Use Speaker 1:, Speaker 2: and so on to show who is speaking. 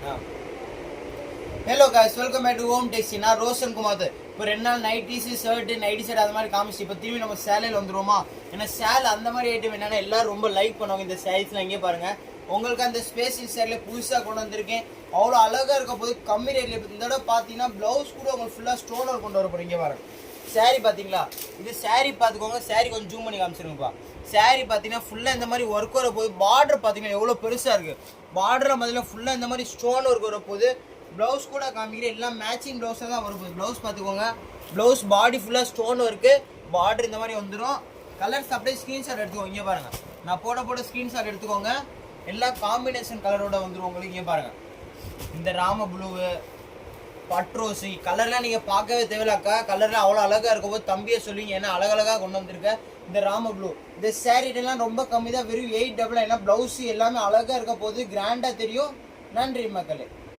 Speaker 1: Hello guys, welcome back to home techy. நான் ரோஷன் குமார். இப்போ 2 நாள் நைட்டிஸ் ஷர்ட் நைட்டி ஷர்ட் அது மாதிரி காமிச்சு இப்போ திரும்பி நம்ம சேலையில் வந்துருவோமா. ஏன்னா சேலை அந்த மாதிரி ஐட்டம் என்னன்னா எல்லாரும் ரொம்ப லைக் பண்ணுவாங்க. இந்த சாரீஸ்லாம் இங்கே பாருங்க, உங்களுக்கு அந்த ஸ்பேஷியல் சேரில் புதுசாக கொண்டு வந்திருக்கேன். அவ்வளோ அழகாக இருக்க போது கம்மி ரேட்ல. இந்த தடவை பார்த்தீங்கன்னா ப்ளவுஸ் கூட உங்களுக்கு ஃபுல்லாக ஸ்டோன் ஒர்க் கொண்டு வர போகிறீங்க. இங்கே பாருங்க சாரீ பார்த்தீங்களா, இது சாரீ பார்த்துக்கோங்க. சாரீ கொஞ்சம் ஜூம் பண்ணி காமிச்சிருங்கப்பா. சாரீ பார்த்தீங்கன்னா ஃபுல்லாக இந்த மாதிரி ஒர்க் வர போது. பார்டர் பார்த்தீங்கன்னா எவ்வளோ பெருசாக இருக்குது. பார்டரில் முதல்ல ஃபுல்லாக இந்த மாதிரி ஸ்டோன் ஒர்க் வர போது. ப்ளவுஸ் கூட காமிக்கிறேன், எல்லாம் மேட்சிங் ப்ளவுஸாக தான் வரும்போது. ப்ளவுஸ் பார்த்துக்கோங்க, ப்ளவுஸ் பாடி ஃபுல்லாக ஸ்டோன் ஒர்க்கு, பார்டர் இந்த மாதிரி வந்துடும். கலர்ஸ் அப்படியே ஸ்க்ரீன்ஷாட் எடுத்துக்கோங்க. இங்கே பாருங்கள், நான் போட ஸ்க்ரீன்ஷாட் எடுத்துக்கோங்க. எல்லா காம்பினேஷன் கலரோட வந்துடும் உங்களுக்கு. இங்கே பாருங்கள், இந்த ராம ப்ளூவு, பட்ரோசி கலர்லாம் நீங்கள் பார்க்கவே தேவையில்லாக்கா. கலர்லாம் அவ்வளோ அழகாக இருக்கும் போது தம்பியை சொல்லிங்க, ஏன்னா அழகழகாக கொண்டு வந்திருக்கேன். இந்த ராம ப்ளூ இந்த சேரீட்டெல்லாம் ரொம்ப கம்மி தான், வெறும் 899. ப்ளவுஸு எல்லாமே அழகாக இருக்க போது, கிராண்டாக தெரியும். நன்றி மக்களே.